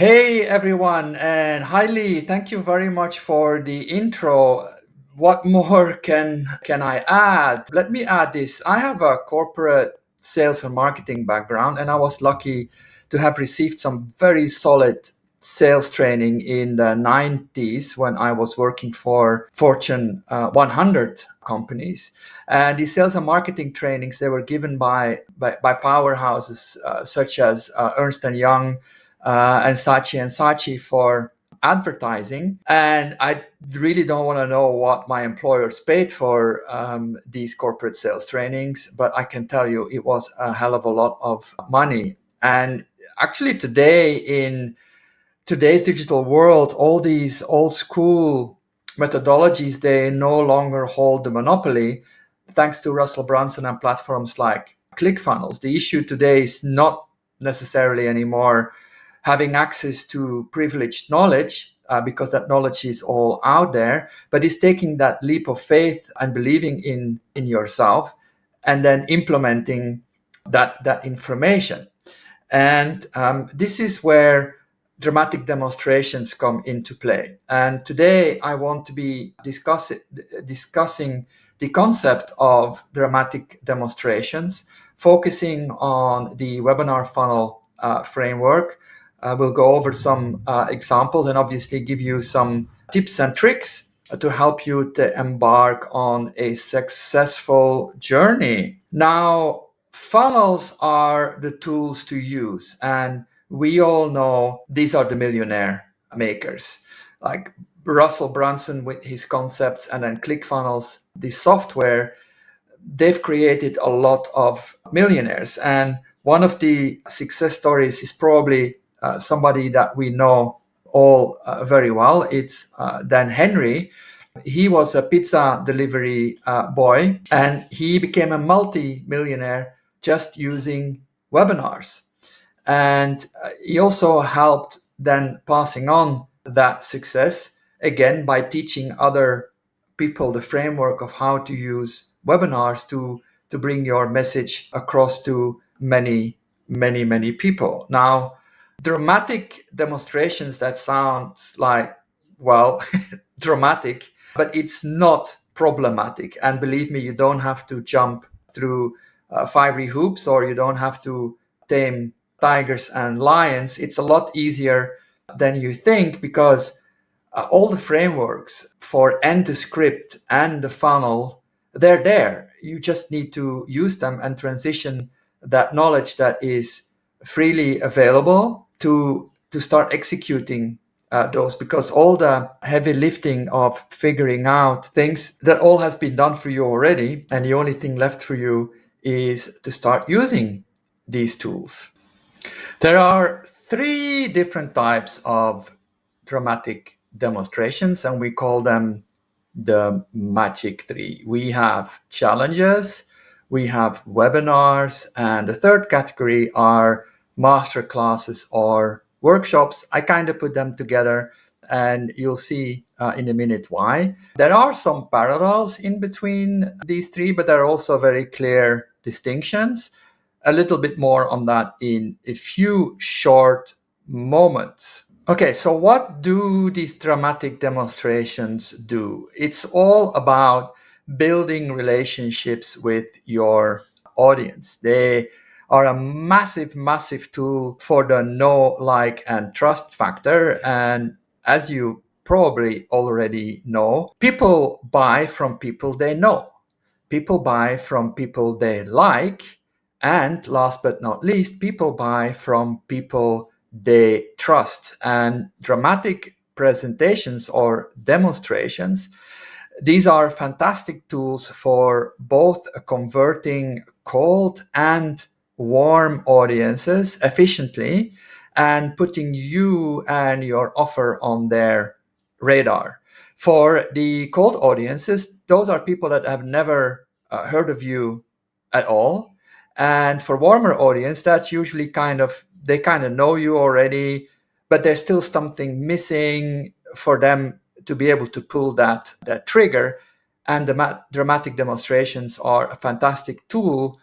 Hey everyone, and hi Lee, thank you very much for the intro. What more can I add? Let me add this. I have a corporate sales and marketing background, and I was lucky to have received some very solid sales training in the 90s when I was working for Fortune 100 companies. And these sales and marketing trainings, they were given by powerhouses such as Ernst& Young, and Saatchi for advertising. And I really don't want to know what my employers paid for these corporate sales trainings, but I can tell you it was a hell of a lot of money. And actually, today, in today's digital world, all these old school methodologies, they no longer hold the monopoly thanks to Russell Brunson and platforms like ClickFunnels. The issue today is not necessarily anymore having access to privileged knowledge, because that knowledge is all out there, but it's taking that leap of faith and believing in yourself and then implementing that information. And this is where dramatic demonstrations come into play. And today I want to be discussing the concept of dramatic demonstrations, focusing on the webinar funnel framework. We'll go over some examples and obviously give you some tips and tricks to help you to embark on a successful journey. Now, funnels are the tools to use, and we all know these are the millionaire makers. Like Russell Brunson with his concepts, and then ClickFunnels, the software, they've created a lot of millionaires. And one of the success stories is probably somebody that we know all very well. It's Dan Henry. He was a pizza delivery boy, and he became a multi-millionaire just using webinars. And he also helped then passing on that success again by teaching other people the framework of how to use webinars to bring your message across to many people. Now, dramatic demonstrations, that sounds like, well, dramatic, but it's not problematic. And believe me, you don't have to jump through fiery hoops, or you don't have to tame tigers and lions. It's a lot easier than you think, because all the frameworks for and the script and the funnel, they're there. You just need to use them and transition that knowledge that is freely available to start executing those, because all the heavy lifting of figuring out things, that all has been done for you already, and the only thing left for you is to start using these tools. There are three different types of dramatic demonstrations, and we call them the magic three. We have challenges, we have webinars, and the third category are master classes or workshops. I kind of put them together, and you'll see in a minute why. There are some parallels in between these three, but there are also very clear distinctions. A little bit more on that in a few short moments. Okay, so what do these dramatic demonstrations do? It's all about building relationships with your audience. They are a massive tool for the know, like, and trust factor. And as you probably already know, people buy from people they know. People buy from people they like. And last but not least, people buy from people they trust. And dramatic presentations or demonstrations, these are fantastic tools for both converting cold and warm audiences efficiently and putting you and your offer on their radar. For the cold audiences, those are people that have never heard of you at all. And for warmer audience, that's usually they kind of know you already, but there's still something missing for them to be able to pull that trigger. And the dramatic demonstrations are a fantastic tool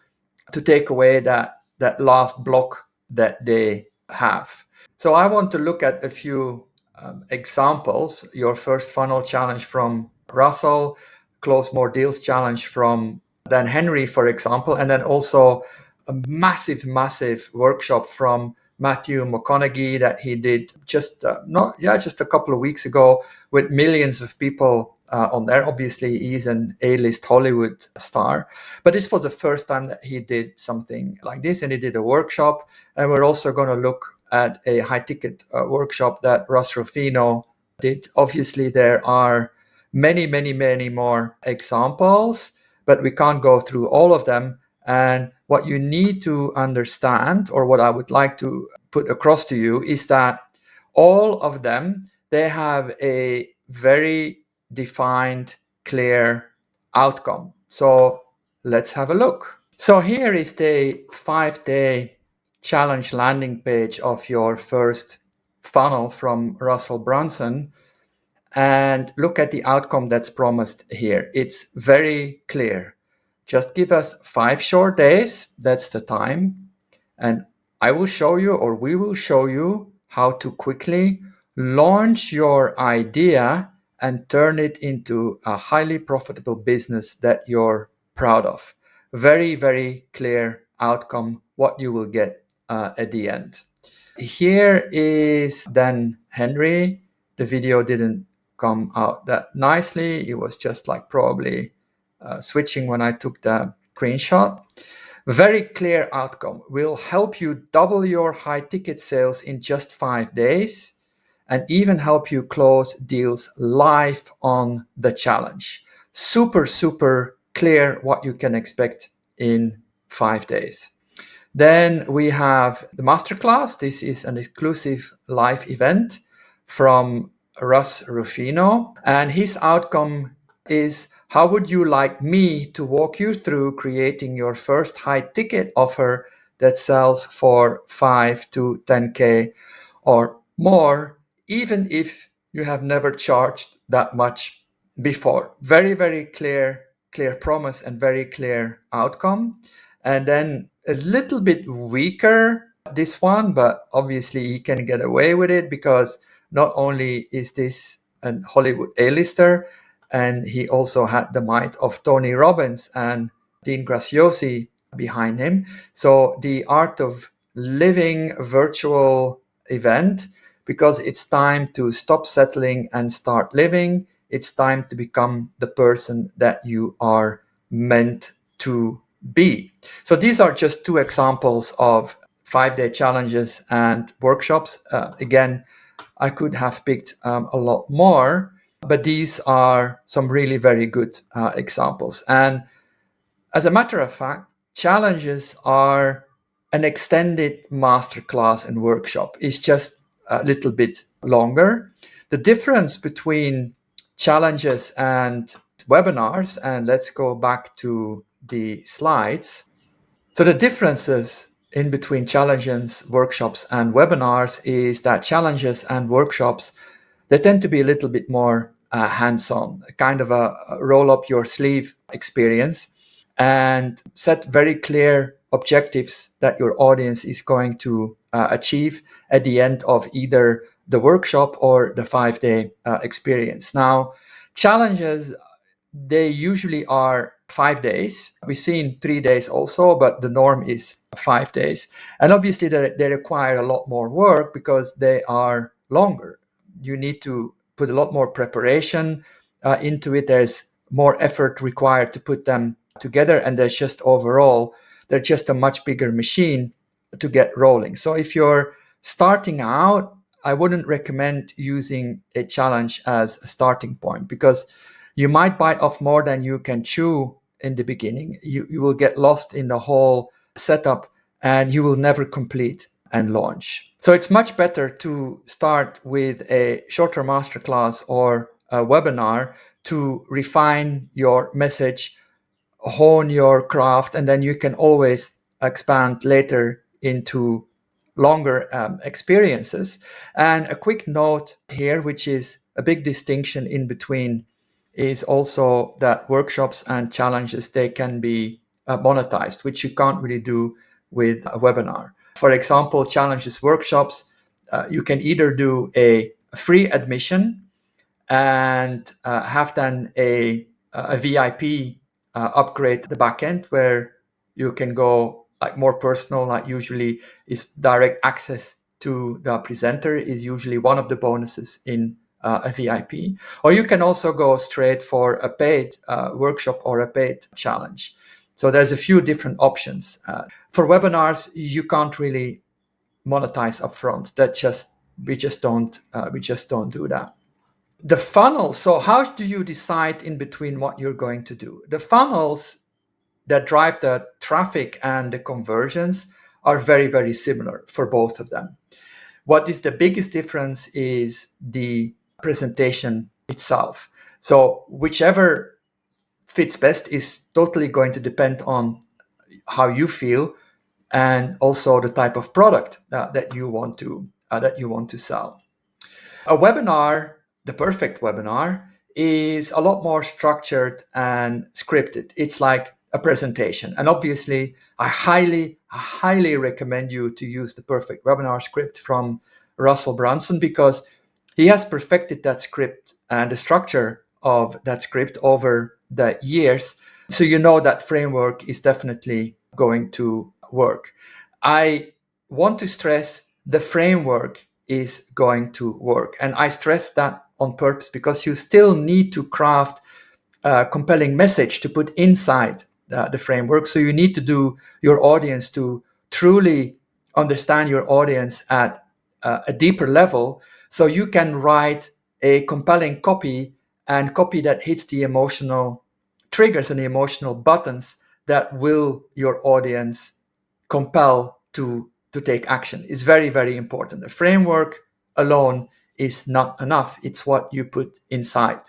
to take away that last block that they have. So I want to look at a few examples. Your first funnel challenge from Russell, close more deals challenge from Dan Henry, for example, and then also a massive workshop from Matthew McConaughey that he did just just a couple of weeks ago with millions of people on there. Obviously, he's an A-list Hollywood star, but this was the first time that he did something like this, and he did a workshop. And we're also going to look at a high-ticket workshop that Russ Rufino did. Obviously, there are many more examples, but we can't go through all of them. And what you need to understand, or what I would like to put across to you, is that all of them, they have a very defined, clear outcome. So let's have a look. So here is the 5-day challenge landing page of your first funnel from Russell Brunson, and look at the outcome that's promised here. It's very clear. Just give us 5 short days, that's the time, and I will show you, or we will show you, how to quickly launch your idea and turn it into a highly profitable business that you're proud of. Very clear outcome, what you will get at the end. Here is Dan Henry. The video didn't come out that nicely. It was just like probably switching when I took the screenshot. Very clear outcome. Will help you double your high ticket sales in just 5 days, and even help you close deals live on the challenge. Super clear what you can expect in 5 days. Then we have the masterclass. This is an exclusive live event from Russ Rufino, and his outcome is: how would you like me to walk you through creating your first high ticket offer that sells for 5 to 10K or more, even if you have never charged that much before? Very clear promise and very clear outcome. And then a little bit weaker, this one, but obviously he can get away with it because not only is this a Hollywood A-lister, and he also had the might of Tony Robbins and Dean Graziosi behind him. So the art of living virtual event, because it's time to stop settling and start living. It's time to become the person that you are meant to be. So these are just 2 examples of 5-day challenges and workshops. Again, I could have picked a lot more, but these are some really very good examples. And as a matter of fact, challenges are an extended masterclass and workshop. It's just a little bit longer. The difference between challenges and webinars, and let's go back to the slides. So the differences in between challenges, workshops, and webinars is that challenges and workshops, they tend to be a little bit more hands-on, kind of a roll up your sleeve experience, and set very clear objectives that your audience is going to achieve at the end of either the workshop or the 5-day experience. Now, challenges, they usually are 5 days. We've seen 3 days also, but the norm is 5 days. And obviously they require a lot more work because they are longer. You need to put a lot more preparation into it. There's more effort required to put them together, and they're just a much bigger machine to get rolling. So if you're starting out, I wouldn't recommend using a challenge as a starting point, because you might bite off more than you can chew in the beginning. You will get lost in the whole setup, and you will never complete and launch. So it's much better to start with a shorter masterclass or a webinar to refine your message, hone your craft, and then you can always expand later into longer experiences. And a quick note here, which is a big distinction in between, is also that workshops and challenges, they can be monetized, which you can't really do with a webinar. For example, challenges, workshops, You can either do a free admission and have then a VIP upgrade the backend where you can go like more personal, like usually is direct access to the presenter is usually one of the bonuses in a VIP. Or you can also go straight for a paid workshop or a paid challenge. So there's a few different options. For webinars, you can't really monetize upfront. We just don't do that. The funnels. So how do you decide in between what you're going to do? The funnels that drive the traffic and the conversions are very, very similar for both of them. What is the biggest difference is the presentation itself. So whichever fits best is totally going to depend on how you feel and also the type of product that you want to sell. A webinar, the perfect webinar, is a lot more structured and scripted. It's like a presentation. And obviously, I highly recommend you to use the perfect webinar script from Russell Brunson because he has perfected that script and the structure of that script over the years. So you know that framework is definitely going to work. I want to stress the framework is going to work. And I stress that on purpose because you still need to craft a compelling message to put inside the framework. So you need to do your audience to truly understand your audience at a deeper level. So you can write a compelling copy and copy that hits the emotional triggers and the emotional buttons that will your audience compel to take action. Is very, very important. The framework alone is not enough. It's what you put inside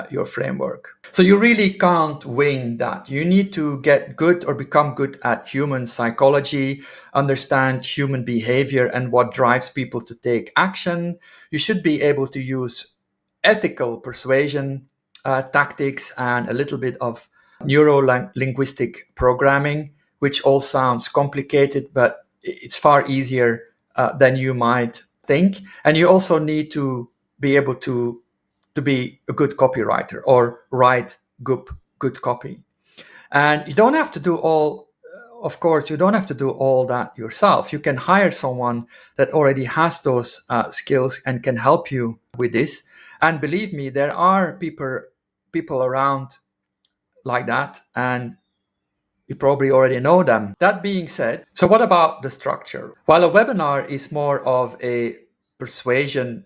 your framework. So you really can't wing that. You need to get good or become good at human psychology, understand human behavior and what drives people to take action. You should be able to use ethical persuasion tactics and a little bit of neuro-linguistic programming, which all sounds complicated, but it's far easier than you might think. And you also need to be able to be a good copywriter or write good copy. And you don't have to do all, of course, you don't have to do all that yourself. You can hire someone that already has those skills and can help you with this. And believe me, there are people around like that, and you probably already know them. That being said, so what about the structure? While a webinar is more of a persuasion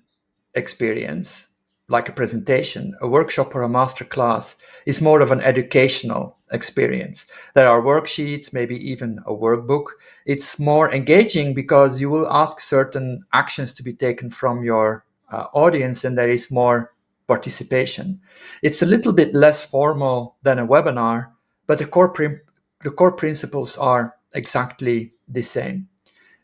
experience, like a presentation, a workshop or a masterclass is more of an educational experience. There are worksheets, maybe even a workbook. It's more engaging because you will ask certain actions to be taken from your audience and there is more participation. It's a little bit less formal than a webinar, but the core principles are exactly the same.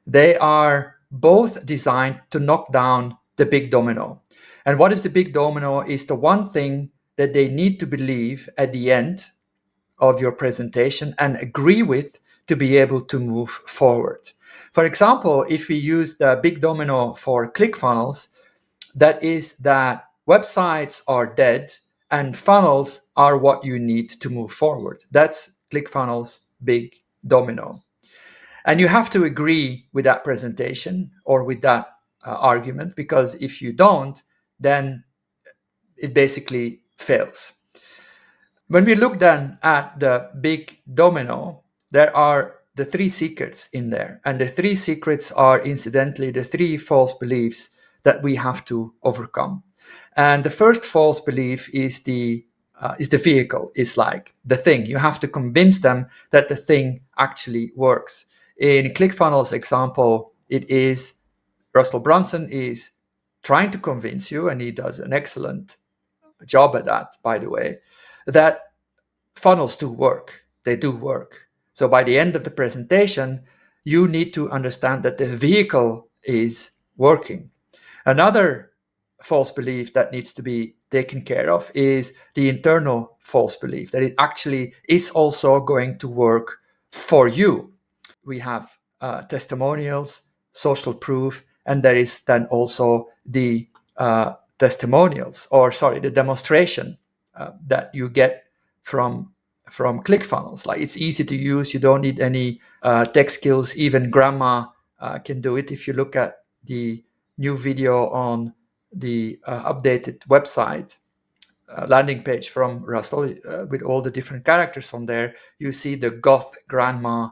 They are both designed to knock down the big domino. And what is the big domino is the one thing that they need to believe at the end of your presentation and agree with to be able to move forward. For example, if we use the big domino for ClickFunnels, that is that websites are dead and funnels are what you need to move forward. That's ClickFunnels' big domino. And you have to agree with that presentation or with that argument, because if you don't, then it basically fails. When we look then at the big domino, there are the three secrets in there. And the three secrets are incidentally the three false beliefs that we have to overcome. And the first false belief is the vehicle, is like the thing. You have to convince them that the thing actually works. In ClickFunnels example, it is Russell Brunson is trying to convince you, and he does an excellent job at that, by the way, that funnels do work. They do work. So by the end of the presentation, you need to understand that the vehicle is working. Another false belief that needs to be taken care of is the internal false belief that it actually is also going to work for you. We have testimonials, social proof, And there is then also the testimonials, or sorry, the demonstration that you get from ClickFunnels. Like, it's easy to use. You don't need any tech skills. Even grandma can do it. If you look at the new video on the updated website landing page from Russell with all the different characters on there, you see the goth grandma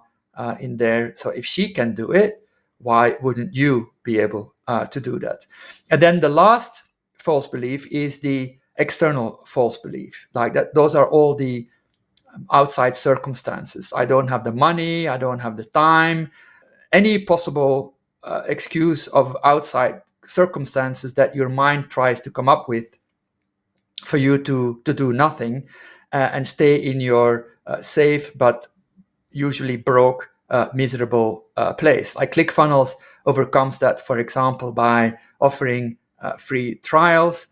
in there. So if she can do it, why wouldn't you be able to do that? And then the last false belief is the external false belief. Like that, those are all the outside circumstances. I don't have the money, I don't have the time, any possible excuse of outside circumstances that your mind tries to come up with for you to do nothing and stay in your safe but usually broke, miserable place. Like ClickFunnels overcomes that, for example, by offering free trials.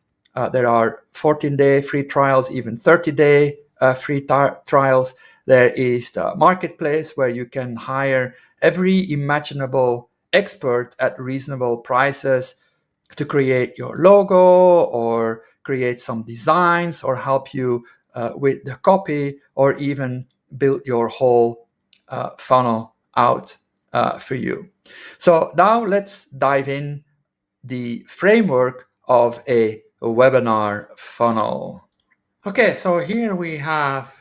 There are 14-day free trials, even 30-day free trials. There is the marketplace where you can hire every imaginable expert at reasonable prices to create your logo or create some designs or help you with the copy, or even build your whole funnel out for you. So now let's dive in the framework of a webinar funnel. Okay, so here we have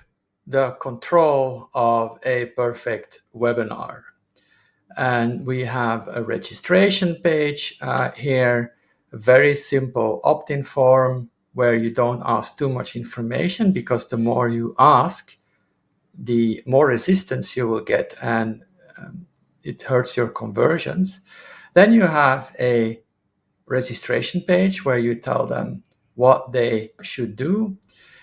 the control of a perfect webinar. And we have a registration page here, a very simple opt-in form where you don't ask too much information, because the more you ask, the more resistance you will get, and it hurts your conversions. Then you have a registration page where you tell them what they should do.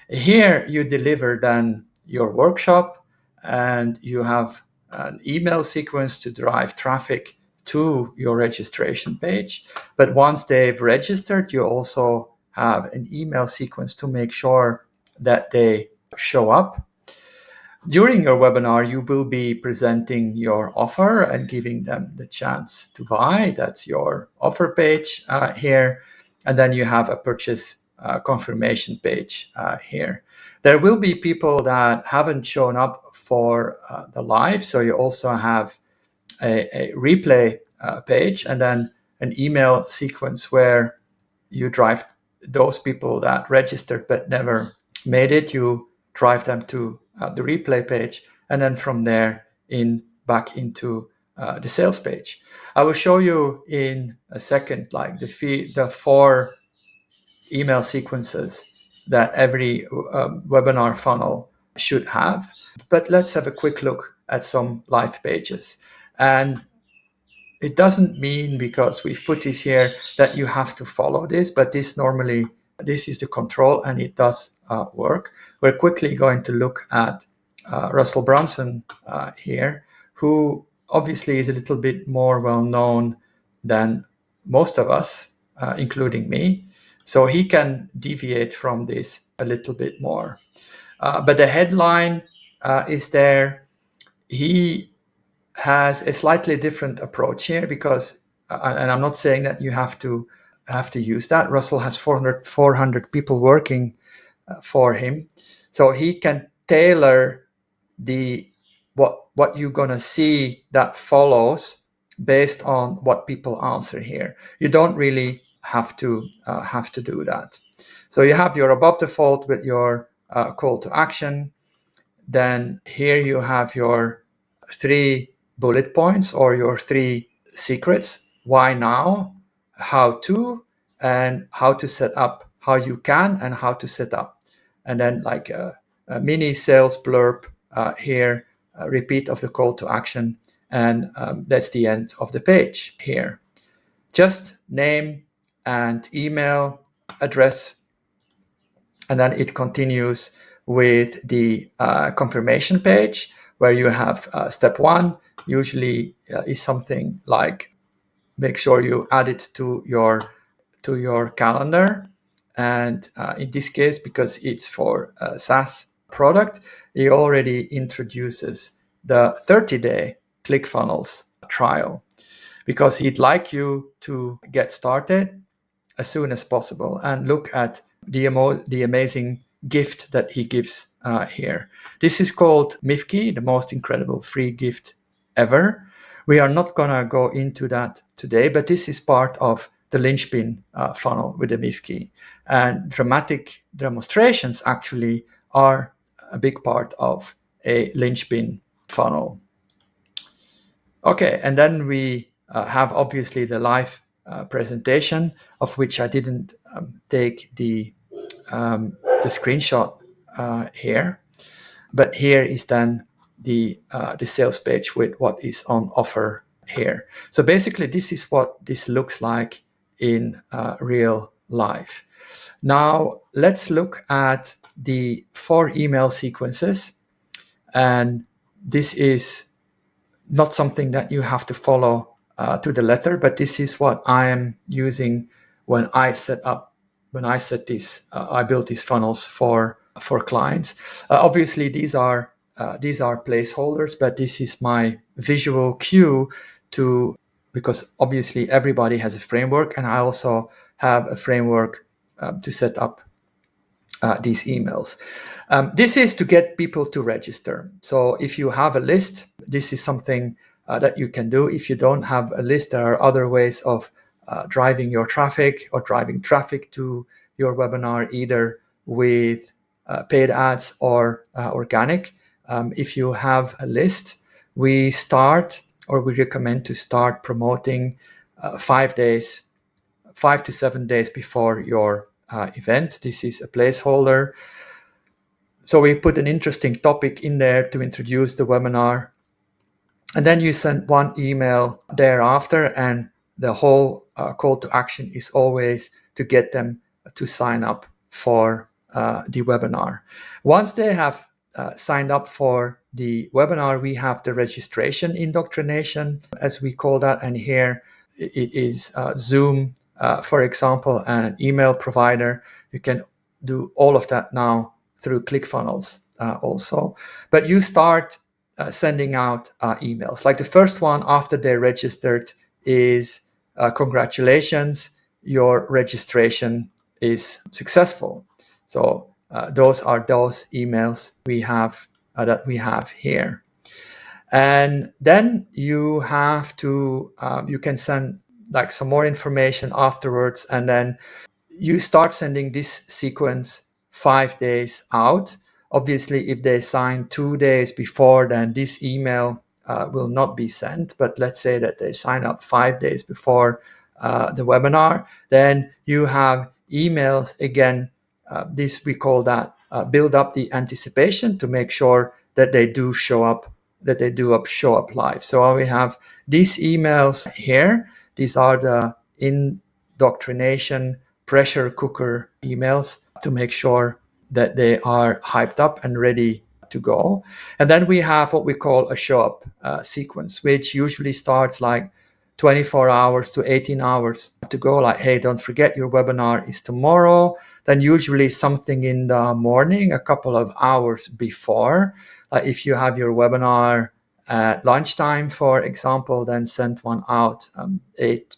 Here you deliver then your workshop, and you have an email sequence to drive traffic to your registration page. But once they've registered, you also have an email sequence to make sure that they show up. During your webinar, you will be presenting your offer and giving them the chance to buy. That's your offer page here. And then you have a purchase confirmation page here. There will be people that haven't shown up for the live. So you also have a replay page, and then an email sequence where you drive those people that registered but never made it. You drive them to the replay page, and then from there back into the sales page. I will show you in a second, like the 4 email sequences that every webinar funnel should have. But let's have a quick look at some live pages. And it doesn't mean, because we've put this here, that you have to follow this, but this is the control, and it does work. We're quickly going to look at Russell Brunson here, who obviously is a little bit more well known than most of us, including me. So he can deviate from this a little bit more. But the headline is there. He has a slightly different approach here, because, and I'm not saying that you have to use that. Russell has 400 people working for him, so he can tailor what you're gonna see that follows based on what people answer here. You don't really have to do that. So you have your above the fold with your call to action. Then here you have your 3 bullet points, or your 3 secrets: why now, how to, and how to set up, how you can and how to set up. And then like a mini sales blurb here, a repeat of the call to action, and that's the end of the page here. Just name and email address, and then it continues with the confirmation page, where you have step 1 usually is something like, make sure you add it to your calendar. And in this case, because it's for a SaaS product, it already introduces the 30-day ClickFunnels trial. because he'd like you to get started as soon as possible and look at the amazing gift that he gives here. This is called Mifki, the most incredible free gift ever. We are not going to go into that today, but this is part of the linchpin funnel with the Mifki. And dramatic demonstrations actually are a big part of a linchpin funnel. Okay, and then we have obviously the live presentation, of which I didn't take the screenshot here, but here is then the sales page with what is on offer here. So basically, this is what this looks like in real life. Now let's look at the 4 email sequences, and this is not something that you have to follow to the letter, but this is what I am using when I build these funnels for clients. Obviously, these are placeholders, but this is my visual cue because obviously everybody has a framework, and I also have a framework to set up these emails. This is to get people to register. So if you have a list, this is something that you can do. If you don't have a list, there are other ways of driving your traffic or driving traffic to your webinar, either with paid ads or organic. If you have a list, we recommend to start promoting 5 to 7 days before your event. This is a placeholder. So we put an interesting topic in there to introduce the webinar. And then you send one email thereafter, and the whole call to action is always to get them to sign up for the webinar. Once they have signed up for the webinar, we have the registration indoctrination, as we call that. And here it is Zoom, for example, and an email provider. You can do all of that now through ClickFunnels also. But you start sending out emails. Like the first one after they're registered is congratulations, your registration is successful. So those are those emails we have that we have here. And then you have to you can send like some more information afterwards, and then you start sending this sequence 5 days out. Obviously, if they sign 2 days before, then this email will not be sent. But let's say that they sign up 5 days before the webinar, then you have emails again. This we call that build up the anticipation to make sure that they do show up, show up live. So we have these emails here. These are the indoctrination pressure cooker emails to make sure that they are hyped up and ready to go. And then we have what we call a show up sequence, which usually starts like 24 hours to 18 hours to go. Like, hey, don't forget your webinar is tomorrow. Then usually something in the morning, a couple of hours before. If you have your webinar at lunchtime, for example, then send one out 8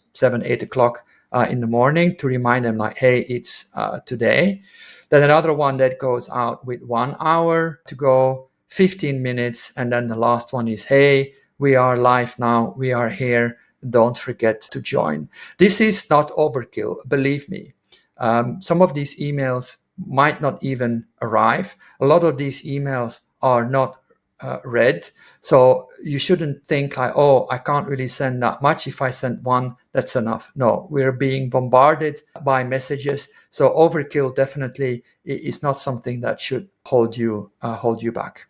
o'clock in the morning to remind them like, hey, it's today. Then another one that goes out with 1 hour to go, 15 minutes. And then the last one is, hey, we are live now. We are here. Don't forget to join. This is not overkill, believe me. Some of these emails might not even arrive. A lot of these emails are not read. So you shouldn't think like, oh, I can't really send that much. If I send one, that's enough. No, we're being bombarded by messages. So overkill definitely is not something that should hold you back.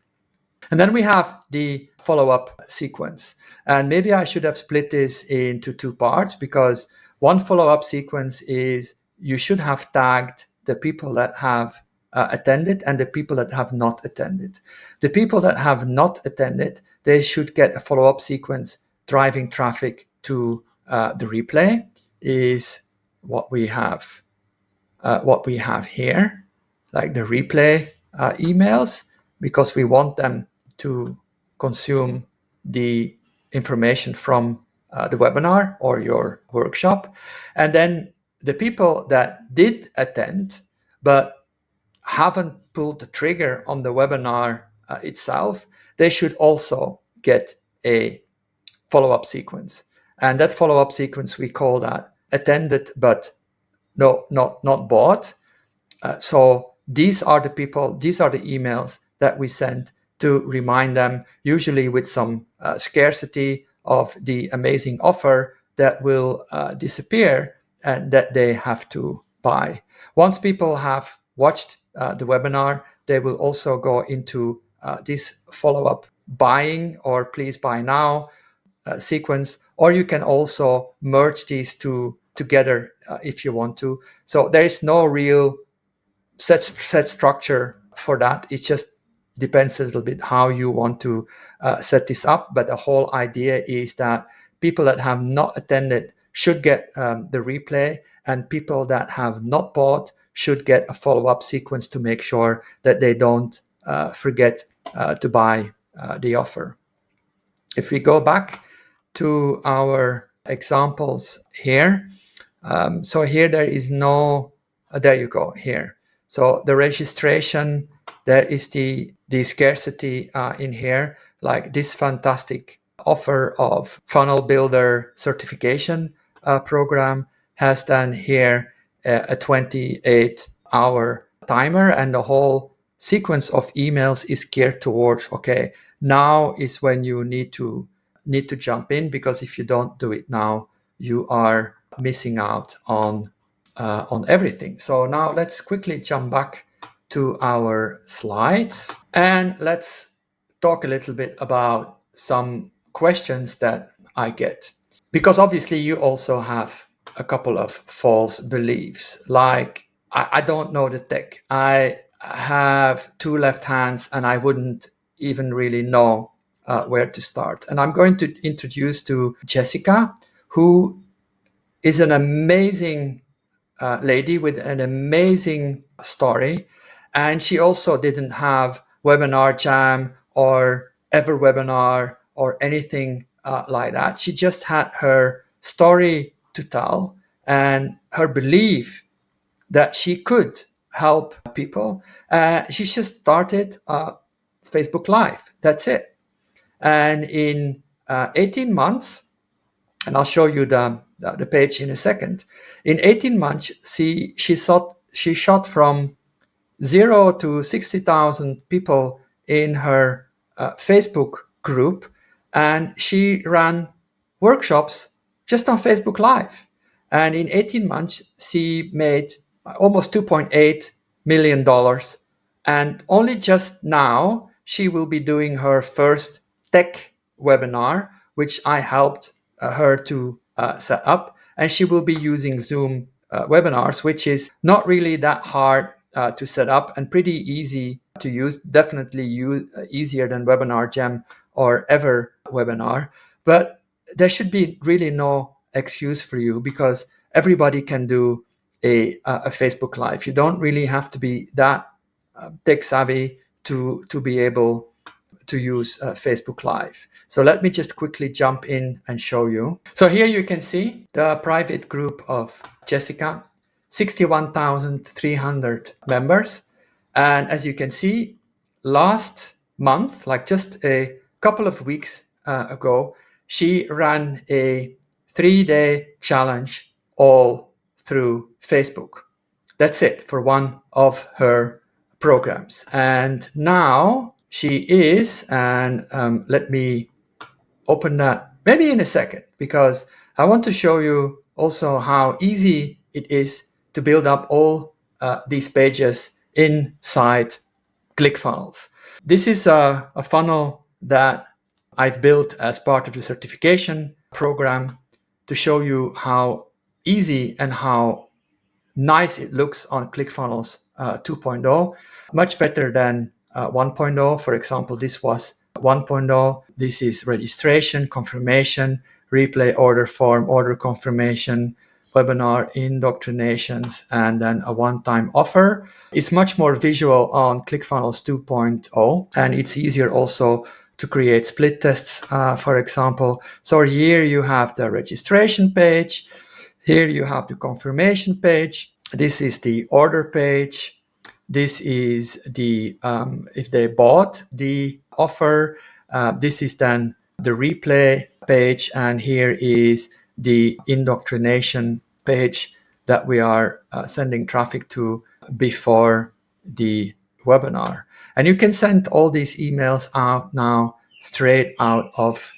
And then we have the follow-up sequence. And maybe I should have split this into 2 parts, because one follow-up sequence is you should have tagged the people that have attended and the people that have not attended. The people that have not attended, they should get a follow-up sequence driving traffic to the replay, is what we have here, like the replay emails, because we want them to consume the information from the webinar or your workshop. And then the people that did attend but haven't pulled the trigger on the webinar itself, they should also get a follow-up sequence. And that follow-up sequence, we call that attended but not bought. So these are the people, these are the emails that we send to remind them, usually with some scarcity of the amazing offer that will disappear and that they have to buy. Once people have watched the webinar, they will also go into this follow-up buying or please buy now sequence, or you can also merge these two together if you want to. So there is no real set structure for that. It just depends a little bit how you want to set this up. But the whole idea is that people that have not attended should get the replay, and people that have not bought should get a follow-up sequence to make sure that they don't forget to buy the offer. If we go back to our examples here, so here there is no, there you go, here. So the registration, there is the scarcity in here, like this fantastic offer of funnel builder certification program has then here a 28-hour timer, and the whole sequence of emails is geared towards, okay, now is when you need to jump in, because if you don't do it now, you are missing out on everything. So now let's quickly jump back to our slides and let's talk a little bit about some questions that I get, because obviously you also have a couple of false beliefs, like I don't know the tech, I have two left hands and I wouldn't even really know where to start. And I'm going to introduce to Jessica, who is an amazing lady with an amazing story. And she also didn't have Webinar Jam or Ever Webinar or anything like that. She just had her story to tell and her belief that she could help people. She just started Facebook Live. That's it. And in 18 months, and I'll show you the page in a second. In 18 months, she shot from 0 to 60,000 people in her Facebook group, and she ran workshops just on Facebook Live. And in 18 months, she made almost $2.8 million. And only just now, she will be doing her first tech webinar, which I helped her to set up. And she will be using Zoom webinars, which is not really that hard to set up and pretty easy to use, definitely easier than Webinar Jam or Ever Webinar. But there should be really no excuse for you, because everybody can do a Facebook Live. You don't really have to be that tech savvy to be able to use Facebook Live. So let me just quickly jump in and show you. So here you can see the private group of Jessica, 61,300 members. And as you can see, last month, like just a couple of weeks ago, she ran a 3-day challenge all through Facebook. That's it for one of her programs. And now she is, and let me open that maybe in a second, because I want to show you also how easy it is to build up all these pages inside ClickFunnels. This is a funnel that I've built as part of the certification program to show you how easy and how nice it looks on ClickFunnels 2.0, much better than 1.0. For example, this was 1.0. This is registration, confirmation, replay order form, order confirmation, webinar indoctrinations, and then a one-time offer. It's much more visual on ClickFunnels 2.0, and it's easier also to create split tests, for example. So here you have the registration page. Here you have the confirmation page. This is the order page. This is the if they bought the offer. This is then the replay page, and here is the indoctrination page that we are sending traffic to before the webinar. And you can send all these emails out now straight out of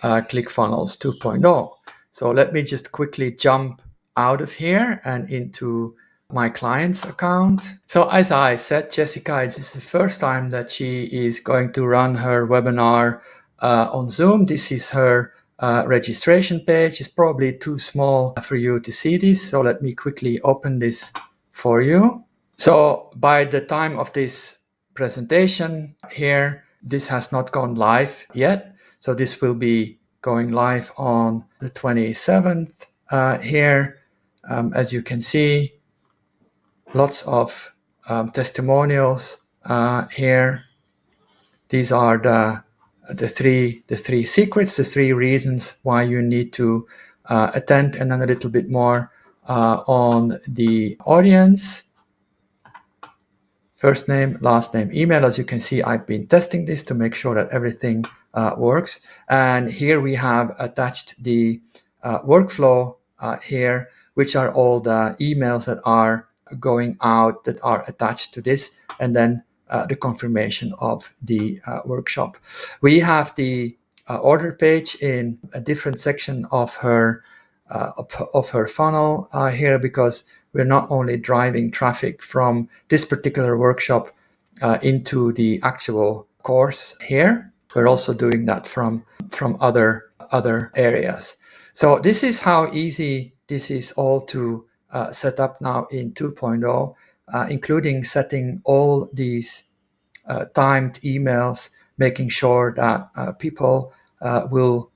ClickFunnels 2.0. So let me just quickly jump out of here and into my client's account. So as I said, Jessica, this is the first time that she is going to run her webinar on Zoom. This is her registration page. It's probably too small for you to see this. So let me quickly open this for you. So by the time of this presentation here, this has not gone live yet. So this will be going live on the 27th here. As you can see, lots of testimonials here. These are the three secrets, the three reasons why you need to attend, and then a little bit more on the audience. First name, last name, email. As you can see, I've been testing this to make sure that everything works. And here we have attached the workflow here, which are all the emails that are going out that are attached to this, and then the confirmation of the workshop. We have the order page in a different section of her funnel here, because we're not only driving traffic from this particular workshop into the actual course here, we're also doing that from other areas. So this is how easy this is all to set up now in 2.0, including setting all these timed emails, making sure that people will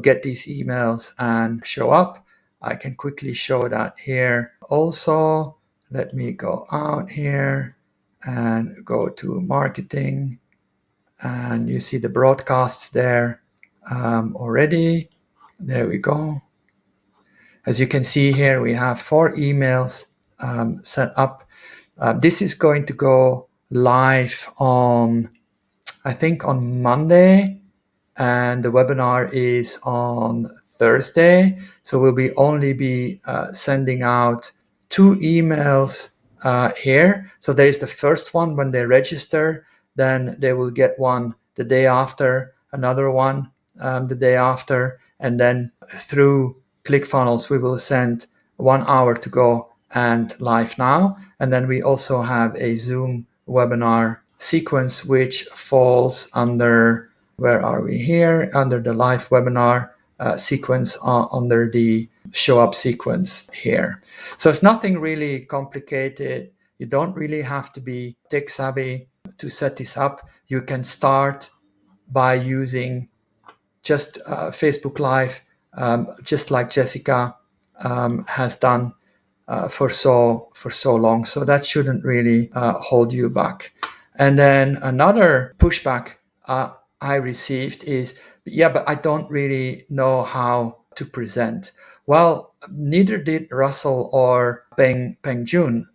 get these emails and show up. I can quickly show that here also. Let me go out here and go to marketing, and you see the broadcasts there already. There we go. As you can see here, we have 4 emails set up. This is going to go live on, I think, on Monday, and the webinar is on Thursday. So we'll only be sending out 2 emails here. So there is the first one when they register, then they will get one the day after, another one the day after, and then through ClickFunnels we will send 1 hour to go and live now. And then we also have a Zoom webinar sequence which falls under, where are we here, under the live webinar sequence, under the show up sequence here. So it's nothing really complicated. You don't really have to be tech savvy to set this up. You can start by using just Facebook Live, just like Jessica has done for so long. So that shouldn't really hold you back. And then another pushback I received is, yeah, but I don't really know how to present. Well, neither did Russell or Peng Joon.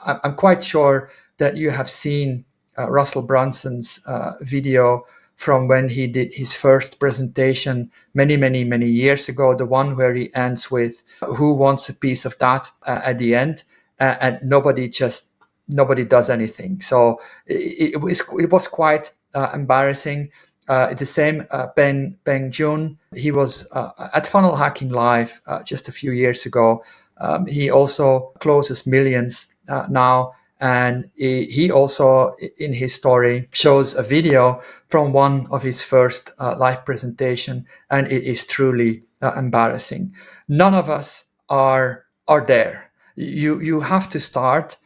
I'm quite sure that you have seen Russell Brunson's video from when he did his first presentation many years ago, the one where he ends with "Who wants a piece of that?" At the end, and nobody does anything. So it was quite embarrassing. The same Peng Joon, he was at Funnel Hacking Live just a few years ago. He also closes millions now. And he also, in his story, shows a video from one of his first live presentation, and it is truly embarrassing. None of us are there. You have to start,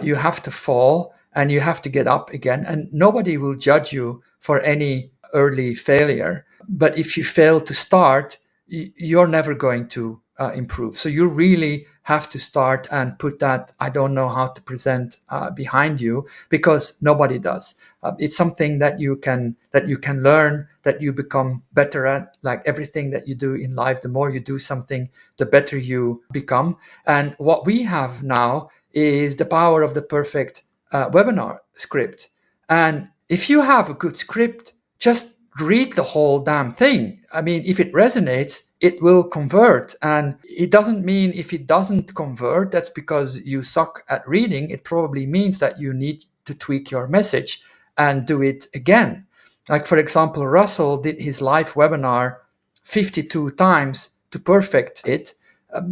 you have to fall, and you have to get up again. And nobody will judge you for any early failure. But if you fail to start, you're never going to improve. So you really have to start and put that I don't know how to present behind you, because nobody does. It's something that you can learn, that you become better at. Like everything that you do in life, the more you do something, the better you become. And what we have now is the power of the perfect webinar script. And if you have a good script, just read the whole damn thing. I mean, if it resonates, it will convert. And it doesn't mean if it doesn't convert, that's because you suck at reading. It probably means that you need to tweak your message and do it again. Like, for example, Russell did his live webinar 52 times to perfect it.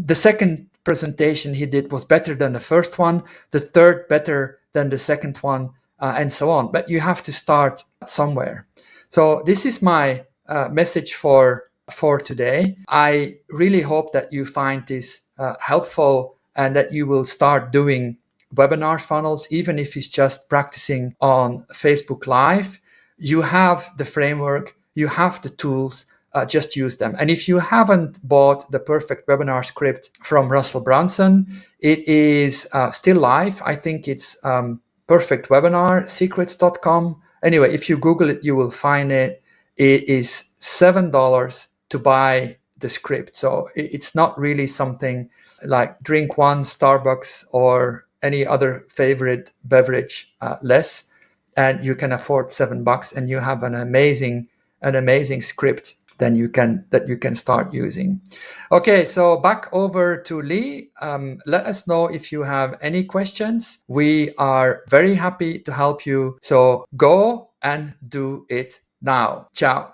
The second presentation he did was better than the first one, the third better than the second one, and so on. But you have to start somewhere. So this is my message for today. I really hope that you find this helpful and that you will start doing webinar funnels, even if it's just practicing on Facebook Live. You have the framework, you have the tools, just use them. And if you haven't bought the perfect webinar script from Russell Brunson, it is still live. I think it's perfectwebinarsecrets.com. Anyway, if you Google it, you will find it. It is $7 to buy the script. So it's not really something like drink one Starbucks or any other favorite beverage less, and you can afford $7 and you have an amazing script then you can start using. Okay, so back over to Lee. Let us know if you have any questions. We are very happy to help you. So go and do it now. Ciao.